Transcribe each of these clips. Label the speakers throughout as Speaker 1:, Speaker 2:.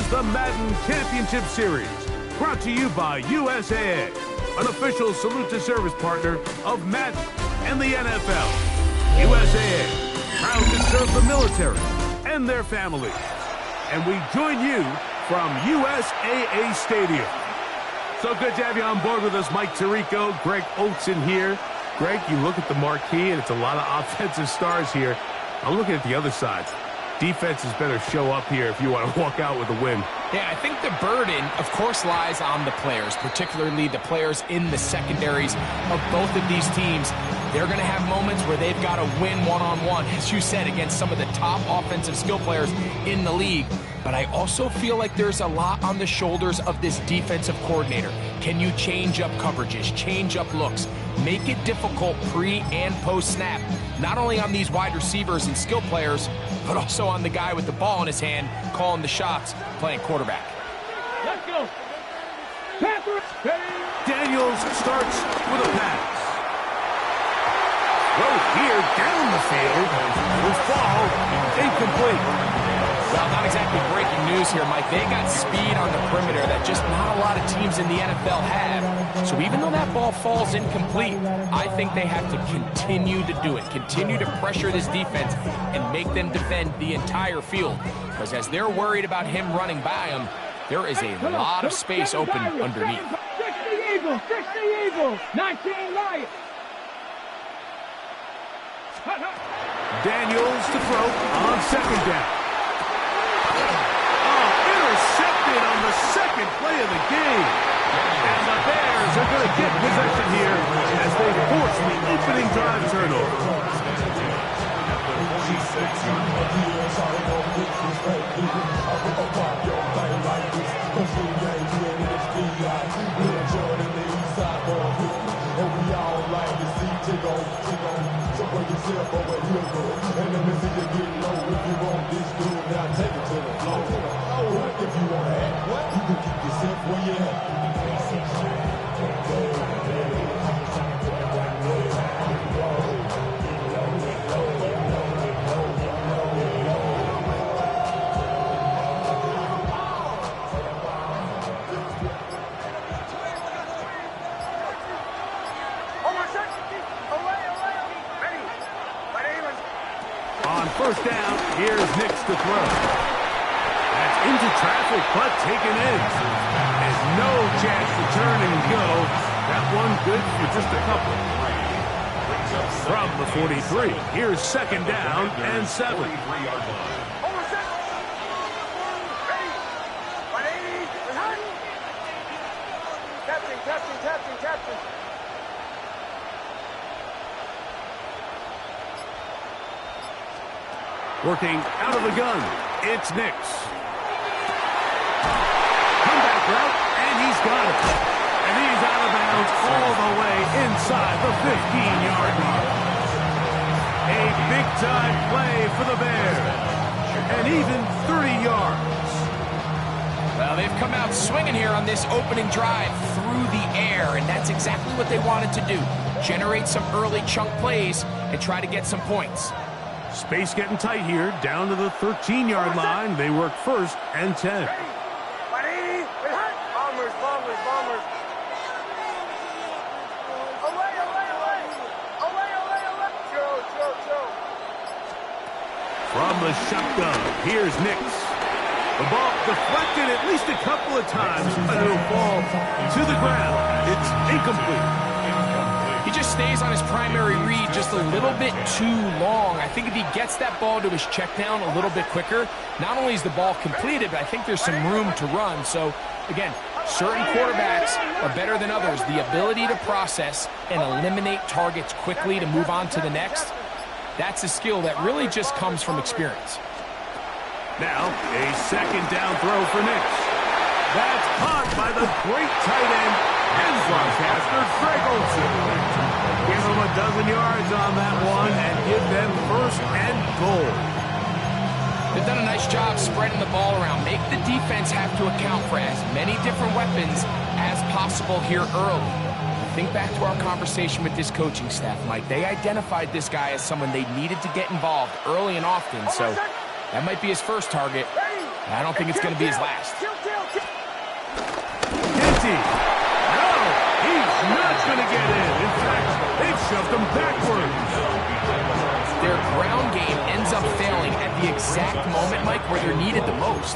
Speaker 1: the Madden Championship Series, brought to you by USAA, an official salute-to-service partner of Madden and the NFL. USAA, proud to serve the military and their families. And we join you from USAA Stadium. So good to have you on board with us, Mike Tirico, Greg Olsen here. Greg, you look at the marquee, and it's a lot of offensive stars here. I'm looking at the other side. Defenses better show up here if you want to walk out with a win.
Speaker 2: Yeah, I think the burden, of course, lies on the players, particularly the players in the secondaries of both of these teams. They're going to have moments where they've got to win one-on-one, as you said, against some of the top offensive skill players in the league. But I also feel like there's a lot on the shoulders of this defensive coordinator. Can you change up coverages, change up looks, make it difficult pre- and post-snap, not only on these wide receivers and skill players, but also on the guy with the ball in his hand, calling the shots, playing quarterback.
Speaker 3: Let's go.
Speaker 1: Daniels starts with a pass. Throw here down the field will fall incomplete.
Speaker 2: Well, not exactly breaking news here, Mike. They got speed on the perimeter that just not a lot of teams in the NFL have. So even though that ball falls incomplete, I think they have to continue to do it, continue to pressure this defense and make them defend the entire field. Because as they're worried about him running by them, there is a lot of space open underneath.
Speaker 3: 60 Eagles, 60 Eagles, 19 Lions.
Speaker 1: Daniels to throw on second down. Intercepted on the second play of the game. And the Bears are going to get possession here as they force the opening drive turnover.
Speaker 4: If you want to act, you can keep yourself where you're at.
Speaker 1: On first down, here's Nix to throw. Into traffic, but taken in. There's no chance to turn and go. That one good for just a couple. From the 43, here's second down and 7. Working out of the gun, it's Nix. And he's got it. And he's out of bounds all the way inside the 15-yard line. A big-time play for the Bears. And even 30 yards.
Speaker 2: Well, they've come out swinging here on this opening drive through the air, and that's exactly what they wanted to do. Generate some early chunk plays and try to get some points.
Speaker 1: Space getting tight here, down to the 13-yard line. They work first and 10. From the shotgun, here's Nix. The ball deflected at least a couple of times, but it'll fall to the ground. It's incomplete.
Speaker 2: He just stays on his primary read just a little bit too long. I think if he gets that ball to his check down a little bit quicker, not only is the ball completed, but I think there's some room to run. So, again, certain quarterbacks are better than others. The ability to process and eliminate targets quickly to move on to the next, that's a skill that really just comes from experience.
Speaker 1: Now, a second down throw for Nix. That's caught by the great tight end and broadcaster, Greg Olsen. Give them a dozen yards on that one and give them first and goal.
Speaker 2: They've done a nice job spreading the ball around. Make the defense have to account for as many different weapons as possible here early. Think back to our conversation with this coaching staff, Mike. They identified this guy as someone they needed to get involved early and often, so that might be his first target. I don't think it's going to be his last.
Speaker 1: Genty. No, he's not going to get in. In fact, they've shoved him backwards.
Speaker 2: Their ground game ends up failing at the exact moment, Mike, where they're needed the most.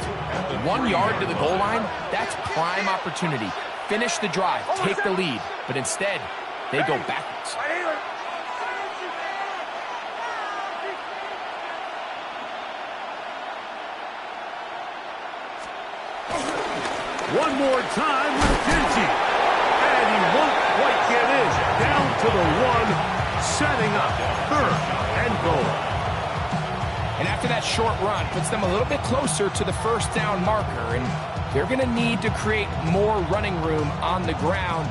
Speaker 2: 1 yard to the goal line, that's prime opportunity. Finish the drive, take the lead, but instead, they go backwards.
Speaker 1: One more time with Genty. And he won't quite get in. Down to the 1, setting up 3rd and goal.
Speaker 2: And after that short run, puts them a little bit closer to the first down marker, and they're going to need to create more running room on the ground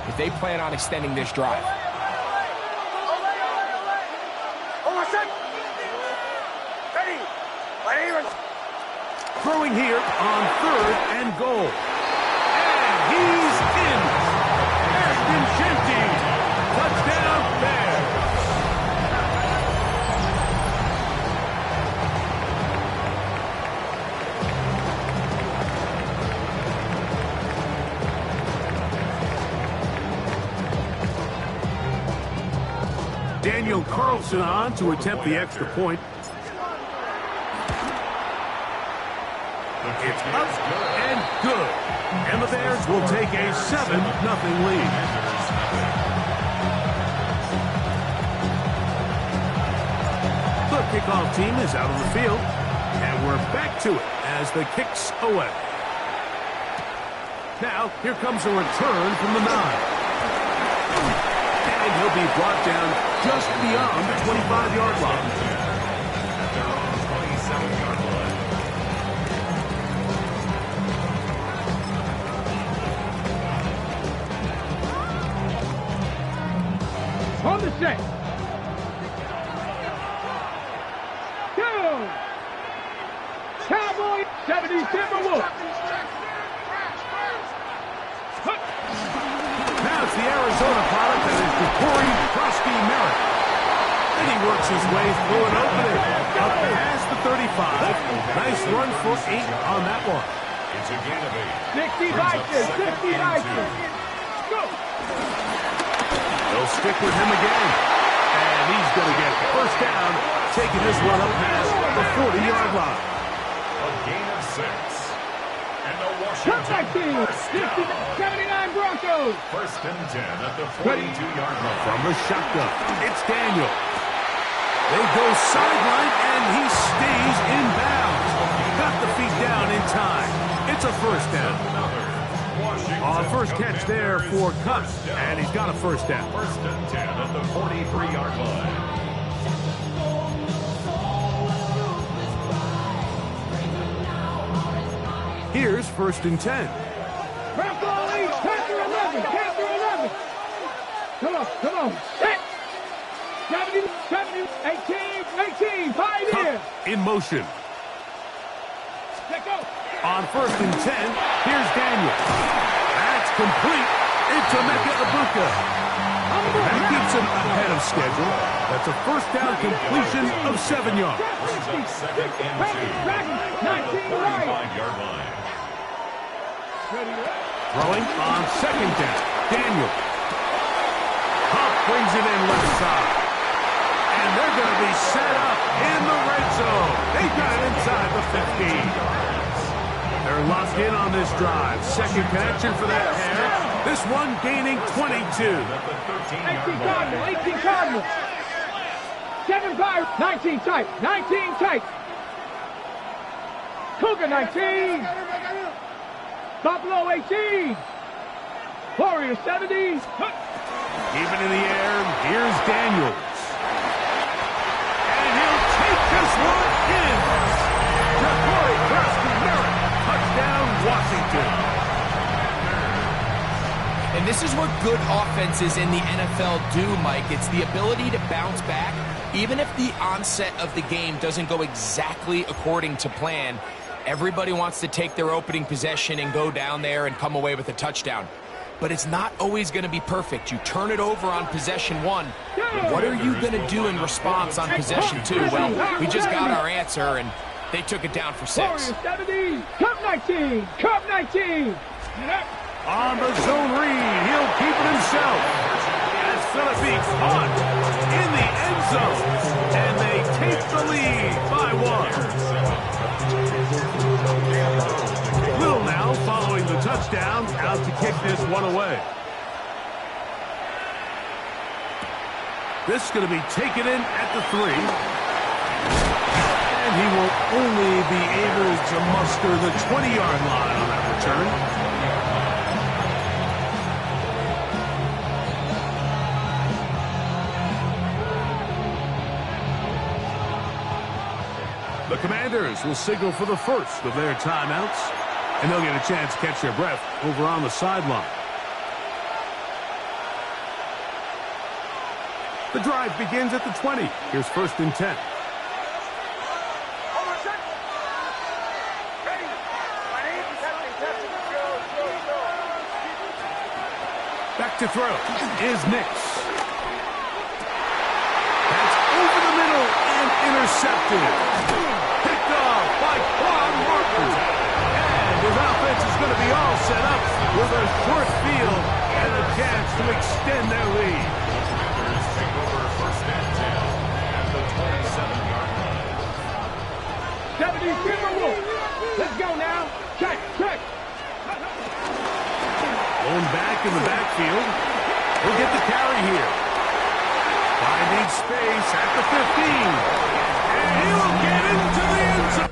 Speaker 2: if they plan on extending this drive.
Speaker 1: Throwing here on 3rd and goal. And he's in. Ashton Genty. Touchdown Bears. Daniel Carlson on to attempt the extra point. It's up and good. And the Bears will take a 7-0 lead. The kickoff team is out on the field. And we're back to it as the kick's away. Now, here comes a return from the 9. And he'll be brought down just beyond the 25-yard line.
Speaker 3: On the set. Go! Cowboy 70 Timberwolves.
Speaker 1: Now it's the Arizona product that is Corey Krusty Merritt. And he works his way through an opening. Up past the 35. Nice run for 8 on that one.
Speaker 4: It's a gain of 8.
Speaker 3: 60 Vikings. 60 Vikings. Go!
Speaker 1: They'll stick with him again. And he's going to get first down, taking this one up past the 40-yard line.
Speaker 4: A gain of 6. And the
Speaker 3: Comeback team.
Speaker 4: Washington
Speaker 3: 79 Broncos.
Speaker 4: First and 10 at the 42-yard line.
Speaker 1: From the shotgun, it's Daniel. They go sideline, and he stays in bounds. Got the feet down in time. It's a first down. First catch there for Kupp, and he's got a first down.
Speaker 4: First and 10 at the 43-yard line.
Speaker 1: Here's first and 10.
Speaker 3: Bronco lead. Capture 11. Capture 11. Come on. Set. 70, 18. Fight in.
Speaker 1: Kupp in motion.
Speaker 3: Let go.
Speaker 1: On first and 10, here's Daniel. That's complete into Emeka Egbuka. That keeps him ahead of schedule. That's a first down completion of 7 yards.
Speaker 4: 2nd and 2. 35-yard line.
Speaker 1: Throwing on second down, Daniel. Kupp brings it in left side. And they're going to be set up in the red zone. They got it inside the 15. They're locked in on this drive. Second connection for that pair. This one gaining 22.
Speaker 3: 18 Cardinals. 7 Pirates. 19 tight. Cougar 19. Buffalo 18. Warriors 70.
Speaker 1: Even in the air, here's Daniels. And he'll take this one in. Corey Krusty Merritt. Touchdown, Washington.
Speaker 2: And this is what good offenses in the NFL do, Mike. It's the ability to bounce back. Even if the onset of the game doesn't go exactly according to plan, everybody wants to take their opening possession and go down there and come away with a touchdown. But it's not always going to be perfect. You turn it over on possession 1. What are you going to do in response on possession 2? Well, we just got our answer, and They took it down for 6.
Speaker 3: Warriors 70, Cup 19, Cup 19.
Speaker 1: On the zone read, he'll keep it himself. As Philippi caught in the end zone, and they take the lead by 1. Little now following the touchdown, out to kick this one away. This is going to be taken in at the 3. And he will only be able to muster the 20-yard line on that return. The Commanders will signal for the first of their timeouts, and they'll get a chance to catch their breath over on the sideline. The drive begins at the 20. Here's 1st and 10. Back to throw is Nix. That's over the middle and intercepted. Picked off by Quan Martin. And his offense is going to be all set up with a short field and a chance to extend their lead.
Speaker 3: Deputy Timberwolf. Let's go now. Check, check.
Speaker 1: Going back in the backfield. He'll get the carry here. Finding space at the 15. And he will get into the end zone.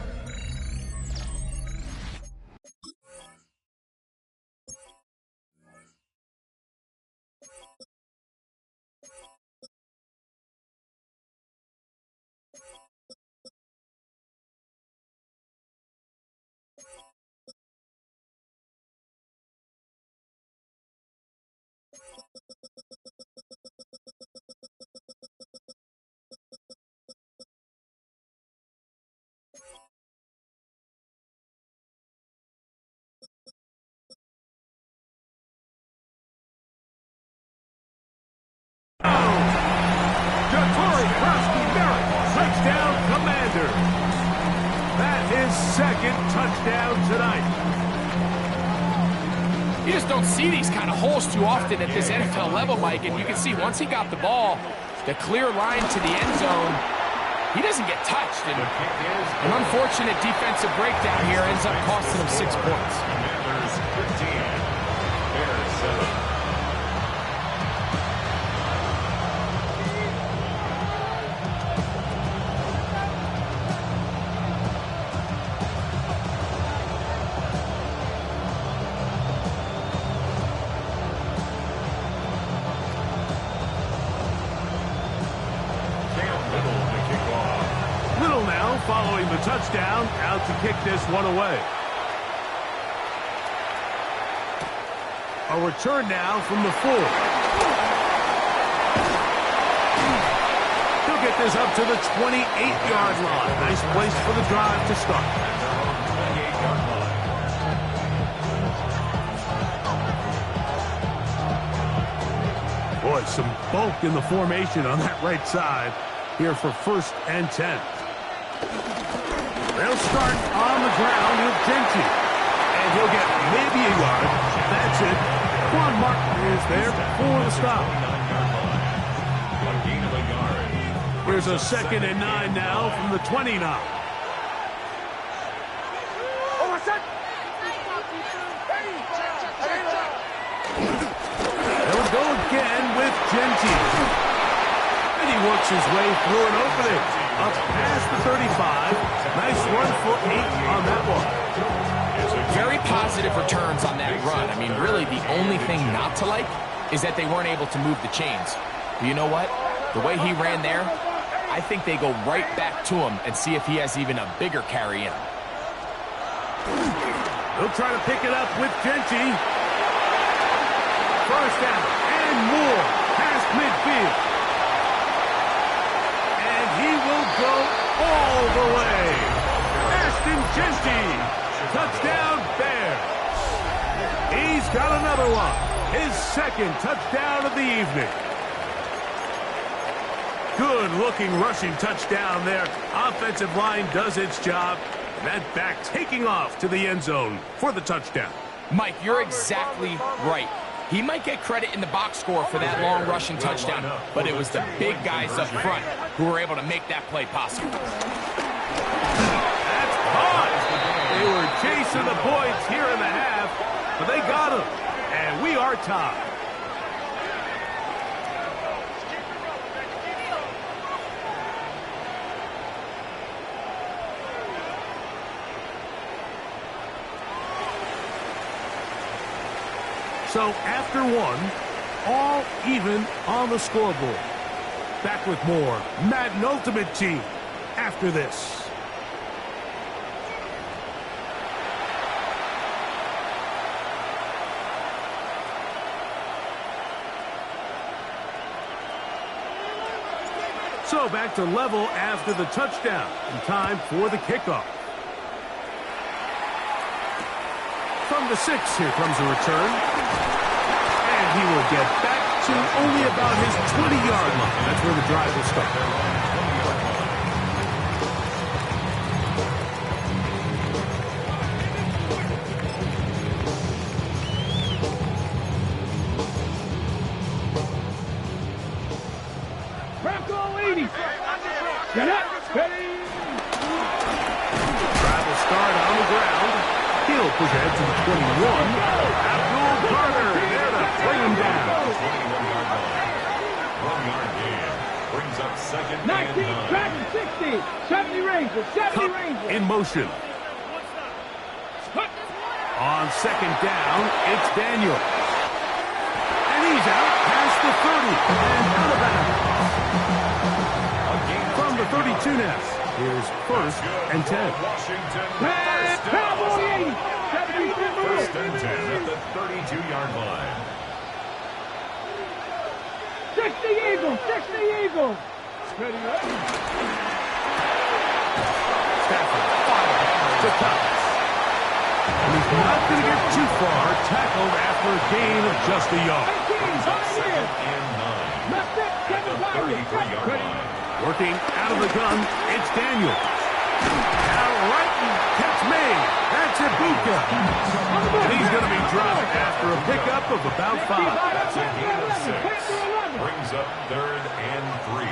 Speaker 1: Touchdown, Commander. That is 2nd touchdown tonight.
Speaker 2: You just don't see these kind of holes too often at this NFL level, Mike. And you can see once he got the ball, the clear line to the end zone, he doesn't get touched. And an unfortunate defensive breakdown here ends up costing him 6 points.
Speaker 1: Following the touchdown, out to kick this one away. A return now from the 4. He'll get this up to the 28-yard line. Nice place for the drive to start. Boy, some bulk in the formation on that right side here for 1st and 10. They'll start on the ground with Genty. And he'll get maybe a yard. That's it. Quan Martin is there for the stop. Here's a 2nd and 9 now from the 29. They'll go again with Genty. And he works his way through an opening. Up past the 35. Nice run for 8 on that one.
Speaker 2: Very positive returns on that run. I mean, really, the only thing not to like is that they weren't able to move the chains. But you know what? The way he ran there, I think they go right back to him and see if he has even a bigger carry in him.
Speaker 1: He'll try to pick it up with Genty. 1st down and more past midfield. He will go all the way. Ashton Genty. Touchdown, Bears. He's got another one. His 2nd touchdown of the evening. Good Good-looking rushing touchdown there. Offensive line does its job. And that back taking off to the end zone for the touchdown.
Speaker 2: Mike, you're exactly right. He might get credit in the box score for that long rushing touchdown, but it was the big guys up front who were able to make that play possible.
Speaker 1: That's caught. They were chasing the points here in the half, but they got them. And we are tied. So after one, all even on the scoreboard. Back with more Madden Ultimate Team after this. So back to level after the touchdown. And time for the kickoff. From the 6, here comes the return. And he will get back to only about his 20-yard line. That's where the drive will start.
Speaker 3: Bronco 80. Get up. Ready.
Speaker 1: Drive will start on the ground. He'll push ahead to the 21. Abdul Carter there to bring him down.
Speaker 4: 21-yard line. 1-yard gain. Brings up second
Speaker 3: 19,
Speaker 4: and 9.
Speaker 3: Dragon 60. 70 Rangers. 70
Speaker 1: Cup
Speaker 3: Rangers.
Speaker 1: in motion. On second down, it's Daniel. And he's out past the 30 and out of bounds. From the 32 now, here's first and 10.
Speaker 4: Washington.
Speaker 3: Cowboy 80. 70
Speaker 4: First and 10 at the 32-yard line.
Speaker 3: 60 Eagles. 60 Eagles. Ready, ready.
Speaker 1: Stafford fires to Thomas. And he's not going to get too far. Tackled after a gain of just a yard.
Speaker 3: 18,
Speaker 4: Second
Speaker 3: Pioneers.
Speaker 4: and 9
Speaker 3: Left it,
Speaker 4: at
Speaker 3: Kevin
Speaker 4: the
Speaker 3: Pioneers.
Speaker 4: 33-yard
Speaker 3: Ready.
Speaker 4: line.
Speaker 1: Working out of the gun, it's Daniel. Now right and catch made. That's Ibuka. And he's going to be dropped after a pickup of about 5.
Speaker 4: That's a gain of 6. Brings up third and 3.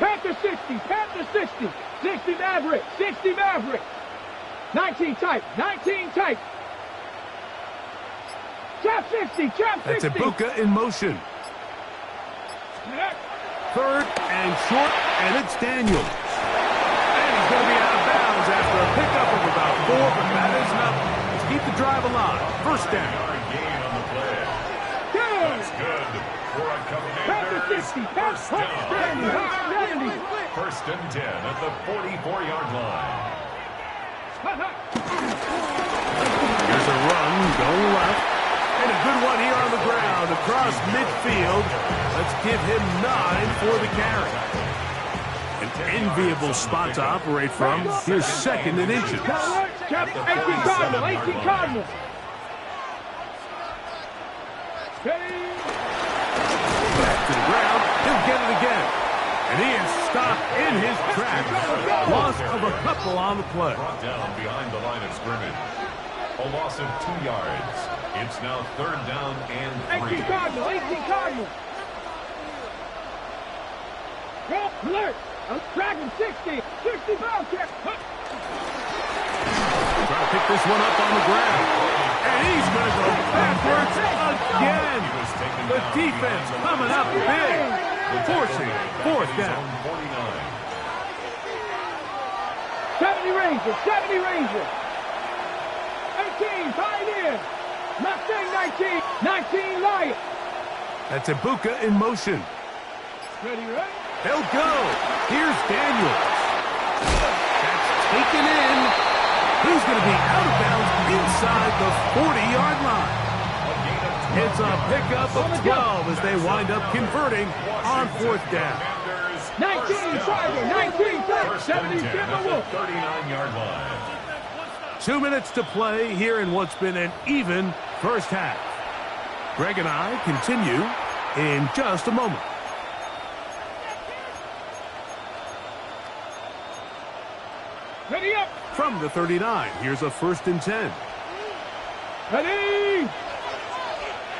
Speaker 3: Panther 60, Panther 60, 60 Maverick, 60 Maverick. 19 type, 19 type. Trap 60, trap 60.
Speaker 1: That's Ibuka in motion. Third and short, and it's Daniel. And he's going to be out of bounds after a pickup of about 4, but that is enough to keep the drive alive. First down.
Speaker 4: Yard gain on the play.
Speaker 3: Good.
Speaker 4: That's good for a
Speaker 3: Panther
Speaker 4: Commander's
Speaker 3: 60,
Speaker 4: first
Speaker 3: Panther
Speaker 4: down.
Speaker 3: 70.
Speaker 4: First and 10 at the 44-yard line.
Speaker 1: Here's a run going left. And a good one here on the ground across midfield. Let's give him 9 for the carry. An enviable spot to operate from. Here's second and inches.
Speaker 3: 18 Cardinal, 18 Cardinal.
Speaker 1: Back to the ground. He'll get it again. And he is stopped in his tracks. Loss of a couple on the play.
Speaker 4: Brought down behind the line of scrimmage. A loss of 2 yards. It's now third down and 3.
Speaker 3: 18 Cardinal, 18 Cardinal. Alert! Dragon 60, 60 Bobcat.
Speaker 1: Try to pick this one up on the ground. And he's going to go backwards again. The defense coming up big. Forcing fourth down.
Speaker 3: 70 Rangers, 70 Rangers. 18 Pioneer. Mustang 19, 19 Lion.
Speaker 1: That's Ibuka in motion.
Speaker 3: Ready, ready?
Speaker 1: He'll go. Here's Daniels. That's taken in. He's going to be out of bounds inside the 40-yard line. It's a pickup of 12 as they wind up converting on fourth down.
Speaker 3: 19 Tiger, 19 Tiger, 70
Speaker 4: Timberwolves. 39-yard line.
Speaker 1: 2 minutes to play here in what's been an even first half. Greg and I continue in just a moment.
Speaker 3: Ready up.
Speaker 1: From the 39, here's a 1st and 10.
Speaker 3: Ready.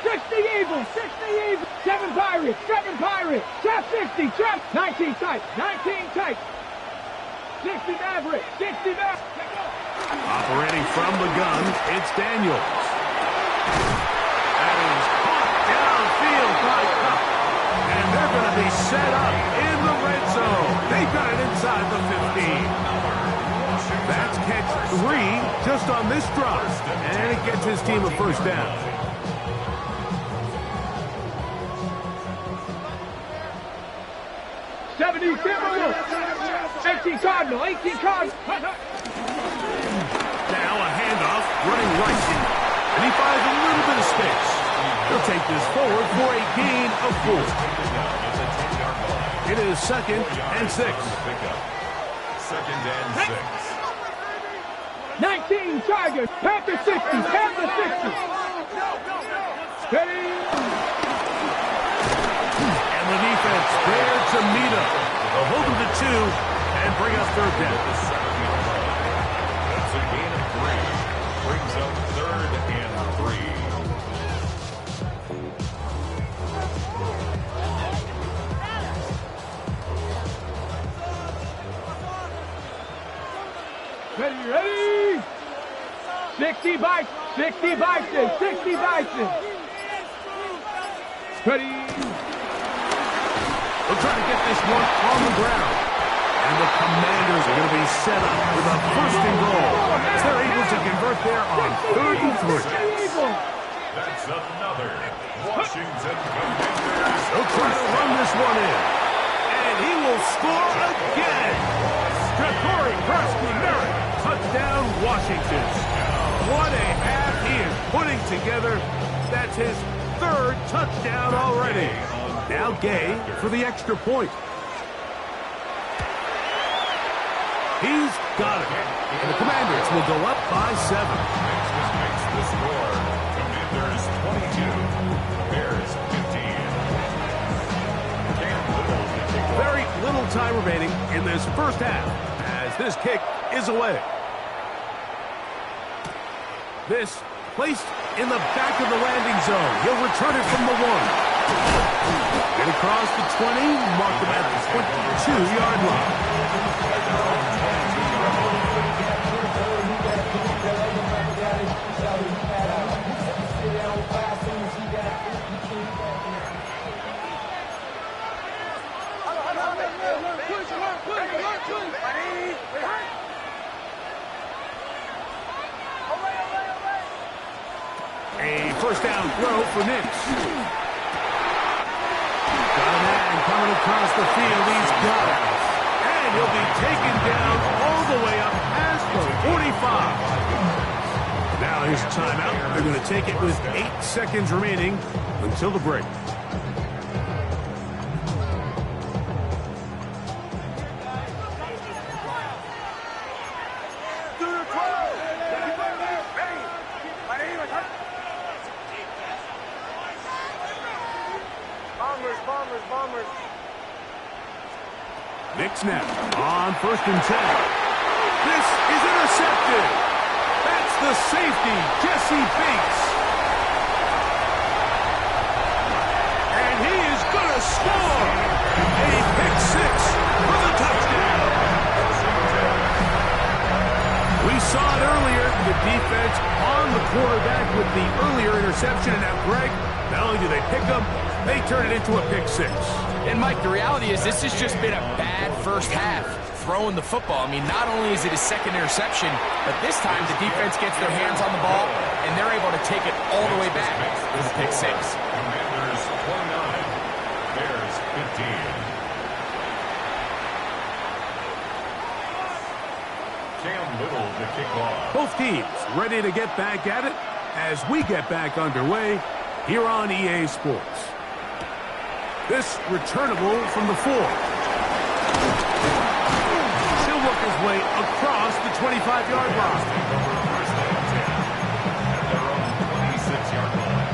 Speaker 3: 60 Eagles, 60 Eagles. 7 Pirates, 7 Pirates. Trap 60, trap. 19 tight, 19 tight. 60 Mavericks, 60 Mavericks.
Speaker 1: Operating from the gun, it's Daniels. That is caught downfield by Kupp. And they're going to be set up in the red zone. They've got it inside the 15. That's catch 3 just on this drop. And it gets his team a 1st down.
Speaker 3: '70 Timberwolves. 18 Cardinal, 18 Cardinal.
Speaker 1: Now a handoff, running right. And he finds a little bit of space. He'll take this forward for a gain of 4. It is 2nd and 6.
Speaker 4: 2nd and 6.
Speaker 3: 19 Tigers. Panther 60, Panther 60. Steady.
Speaker 1: And the defense there to meet him. They'll hold him to 2 and bring up 3rd down.
Speaker 4: That's a gain of 3. Brings up 3rd and 3.
Speaker 3: Ready. 60 Bison, 60 Bison, 60 Bison. Ready.
Speaker 1: They'll try to get this one on the ground. And the Commanders are going to be set up with a 1st and goal. They're able to convert there on 3rd and 3.
Speaker 4: That's another Washington Commanders.
Speaker 1: They'll try to run this one in. And he will score again. Ja'Cory Krasky-Merritt. Touchdown, Washington. What a half he is putting together. That's his 3rd touchdown already. Now Gay for the extra point. He's got it. And the Commanders will go up by 7.
Speaker 4: Makes the score. Commanders 22. Bears 15.
Speaker 1: Very little time remaining in this 1st half as this kick is away. This placed in the back of the landing zone. He'll return it from the 1. Get across the 20, mark him at the 22-yard line. A 1st down throw for Nix. Got a man coming across the field. He's got it. And he'll be taken down all the way up past the 45. Now here's a timeout. They're going to take it with 8 seconds remaining until the break.
Speaker 3: Bombers.
Speaker 1: Nick snap on 1st and 10. This is intercepted. That's the safety, Jesse Bates. And he is going to score. A pick 6 for the touchdown. We saw it earlier, the defense on the quarterback with the earlier interception. And now, Greg, not only do they pick him, they turn it into a pick 6.
Speaker 2: And, Mike, the reality is this has just been a bad 1st half throwing the football. I mean, not only is it his 2nd interception, but this time the defense gets their hands on the ball, and they're able to take it all the way back with a pick 6.
Speaker 4: Commanders 29, Bears 15. Cam Little to kick off.
Speaker 1: Both teams ready to get back at it as we get back underway here on EA Sports. This returnable from the 4. He'll work his way across the 25-yard line.
Speaker 4: First and 10 at their own 26-yard line.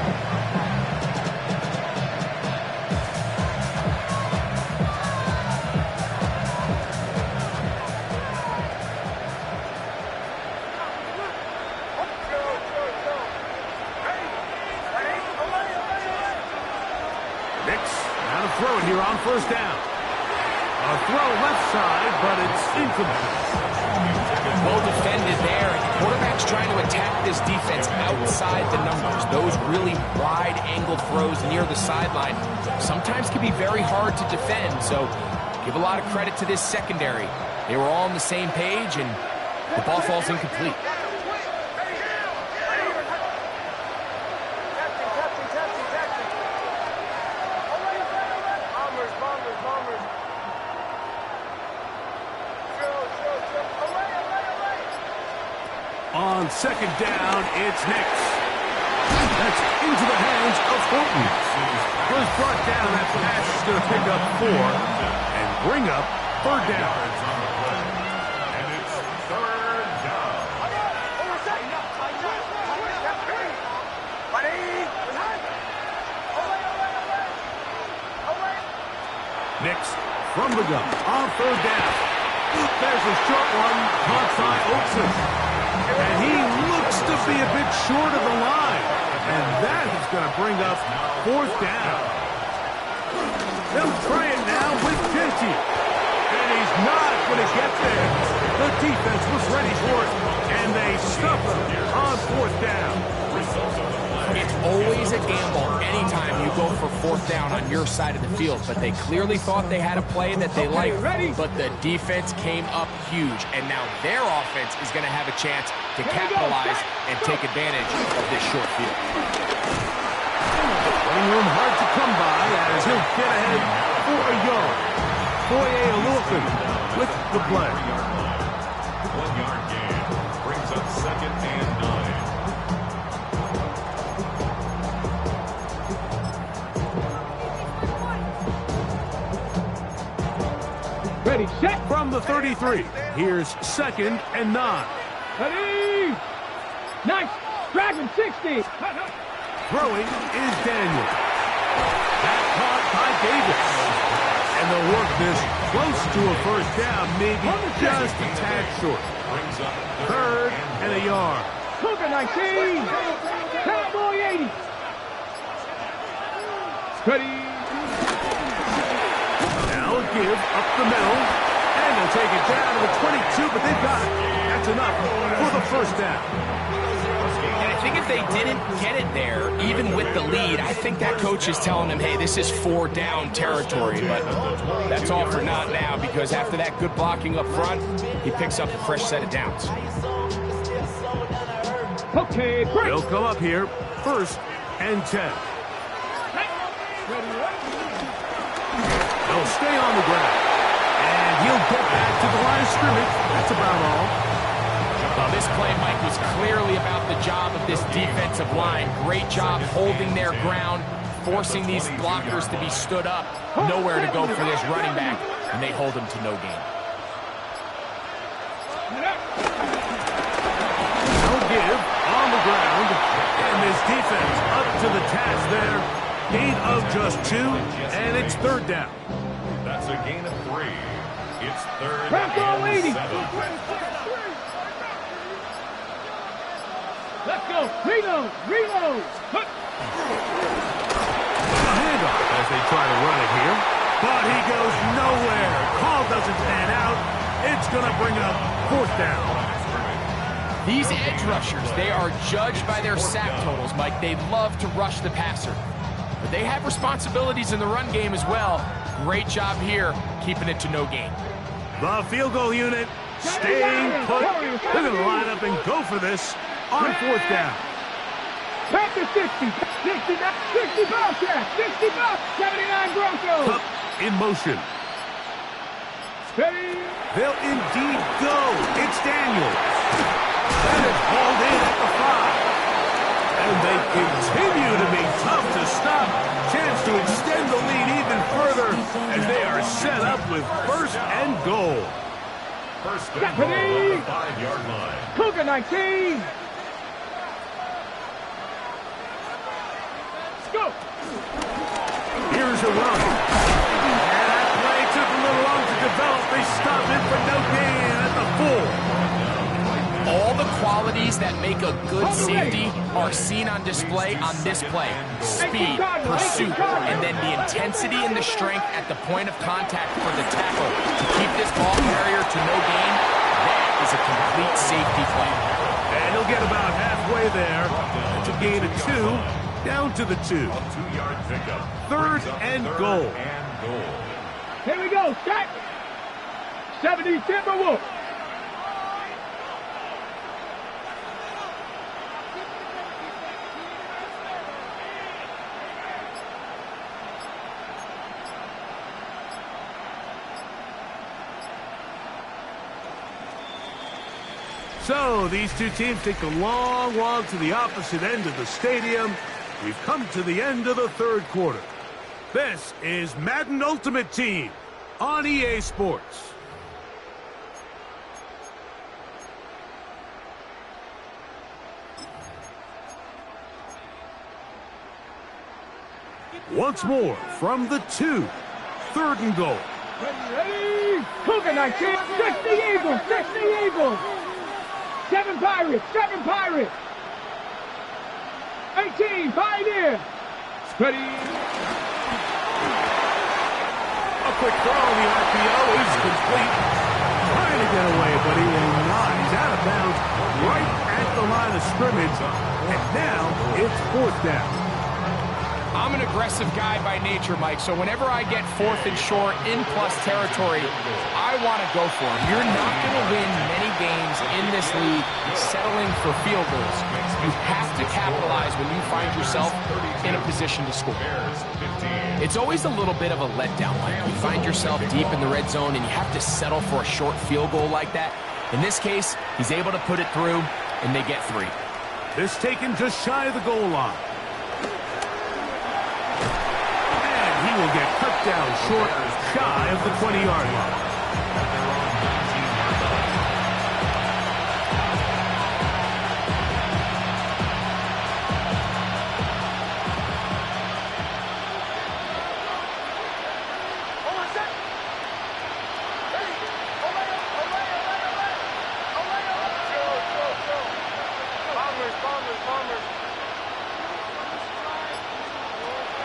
Speaker 1: Nix, now to throw it here on first down. A throw left side, but it's incomplete.
Speaker 2: Well defended there. And the quarterback's trying to attack this defense outside the numbers. Those really wide-angled throws near the sideline sometimes can be very hard to defend. So give a lot of credit to this secondary. They were all on the same page, and the ball falls incomplete.
Speaker 1: On second down, it's Nix. That's into the hands of Horton. Was brought down. That pass is going to pick up 4 and bring up third down.
Speaker 4: And it's third down.
Speaker 1: Nix from the gun on third down. There's a short one caught by Olsen. And he looks to be a bit short of the line. And that is going to bring up fourth down. They'll try it now with Genty. And he's not going to get there. The defense was ready for it. And they stuff him on fourth down.
Speaker 2: It's always a gamble anytime you go for fourth down on your side of the field, but they clearly thought they had a play that they liked, but the defense came up huge, and now their offense is going to have a chance to capitalize and take advantage of this short field.
Speaker 1: Running room hard to come by as he'll get ahead for a yard. Foye Oluokun with the play.
Speaker 4: 1 yard gain brings up second and 9.
Speaker 3: Ready, set.
Speaker 1: From the 33, here's second and 9.
Speaker 3: Ready. Nice. Dragon 60.
Speaker 1: Throwing is Daniel. That caught by Davis. And they'll work this close to a first down, maybe just a tad short. Third and a yard.
Speaker 3: Cougar 19. Cowboy 80. Ready.
Speaker 1: Now a give up the middle. And they'll take it down to the 22, but they've got it. That's enough for the first down.
Speaker 2: And I think if they didn't get it there, even with the lead, I think that coach is telling them, hey, this is 4 down territory. But that's all for naught now, because after that good blocking up front, he picks up a fresh set of downs.
Speaker 3: Okay, break.
Speaker 1: They'll come up here, first and 10. They'll stay on the ground. And he'll get back to the line of scrimmage. That's about all.
Speaker 2: Well, this play, Mike, was clearly about the job of this defensive line. Great job holding their ground, forcing these blockers to be stood up. Nowhere to go for this running back, and they hold him to no gain.
Speaker 1: No give on the ground. And this defense up to the task there. Gain of just 2, and it's third down.
Speaker 4: That's a gain of 3. It's third
Speaker 3: Bronco
Speaker 4: and
Speaker 3: 80.
Speaker 4: 7.
Speaker 3: Let's go. Reload. Reload.
Speaker 1: A handoff as they try to run it here. But he goes nowhere. Call doesn't pan out. It's going to bring up fourth down.
Speaker 2: These edge rushers, they are judged by their sack totals, Mike. They love to rush the passer. But they have responsibilities in the run game as well. Great job here, keeping it to no gain.
Speaker 1: The field goal unit staying put. They're going to line up and go for this on fourth down.
Speaker 3: Panther 60. 60 Bobcat. 60 Bob. 79 Broncos.
Speaker 1: Cup in motion.
Speaker 3: Ready.
Speaker 1: They'll indeed go. It's Daniels. And it's hauled in at the 5. And they continue to be tough to stop. Chance to extend the lead even further as they are set up with first and goal.
Speaker 4: First and goal at the 5-yard line.
Speaker 3: Cougar 19. Let's go.
Speaker 1: Here's a run. And that play took a little long to develop. They stop it for no gain at the 4.
Speaker 2: All the qualities that make a good safety are seen on display on this play. Speed, pursuit, and then the intensity and the strength at the point of contact for the tackle to keep this ball carrier to no gain. That is a complete safety play.
Speaker 1: And he'll get about halfway there. It's a gain of 2, down to the 2.
Speaker 4: A 2-yard pickup.
Speaker 1: 3rd and goal.
Speaker 3: Here we go, set. 70 Timberwolves.
Speaker 1: So these two teams take a long walk to the opposite end of the stadium. We've come to the end of the 3rd quarter. This is Madden Ultimate Team on EA Sports. Once more from the 2, 3rd and goal.
Speaker 3: Ready? Cougar 19, 60 Eagles, 60 Eagles. 7 Pirates, 7 Pirates. 18 Pioneers. Ready?
Speaker 1: A quick throw on the RPO is complete. Trying to get away, but he will not. He's out of bounds right at the line of scrimmage. And now it's 4th down.
Speaker 2: I'm an aggressive guy by nature, Mike, so whenever I get 4th and short in plus territory, I want to go for it. You're not going to win many games in this league settling for field goals. You have to capitalize when you find yourself in a position to score. It's always a little bit of a letdown, Mike. You find yourself deep in the red zone and you have to settle for a short field goal like that. In this case, he's able to put it through, and they get 3.
Speaker 1: This taken just shy of the goal line. He will get cut down short, shy of the 20-yard line.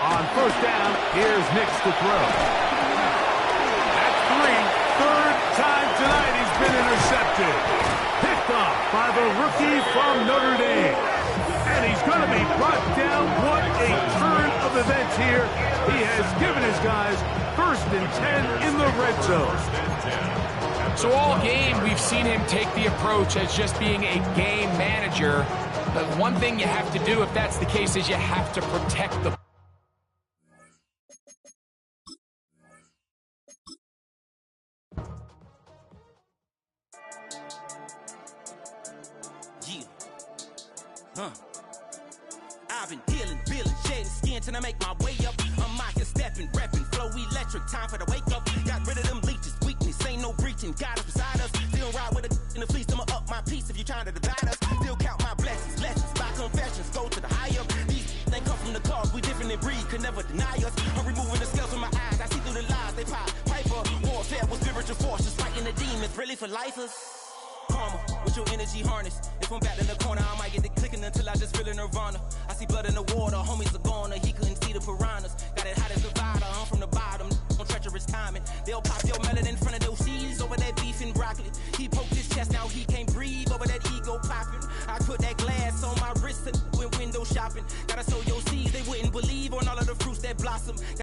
Speaker 1: On 1st down, here's Nix to throw. That's 3. 3rd time tonight he's been intercepted. Picked off by the rookie from Notre Dame. And he's going to be brought down. What a turn of events here. He has given his guys 1st and 10 in the red zone.
Speaker 2: So all game, we've seen him take the approach as just being a game manager. But one thing you have to do, if that's the case, is you have to protect the
Speaker 5: I've been dealing, shedding skin till I make my way up. I'm out here stepping, repping, flow electric, time for the wake up. Got rid of them leeches, weakness, ain't no breaching. God is beside us, still ride with a in the fleece. I'ma up my piece if you trying to divide us. Still count my blessings, lessons, by confessions, go to the high up. These they come from the cause, we different in breed, could never deny us. I'm removing the scales from my eyes, I see through the lies they pop. Piper, warfare with spiritual forces, fighting the demons, really for lifers. Karma, with your energy harness. If I'm back in the corner, I might get the clicking until I just feel a nirvana. I see blood in the water, homies are gone, he couldn't see the piranhas. Got it hot as a divider, I'm from the bottom, on treacherous timing. They'll pop your melon in front of those seeds over that beef and broccoli. He poked his chest, now he can't breathe over that ego popping. I put that glass on my wrist and went window shopping. Gotta sow your seeds, they wouldn't believe on all of the fruits that blossom.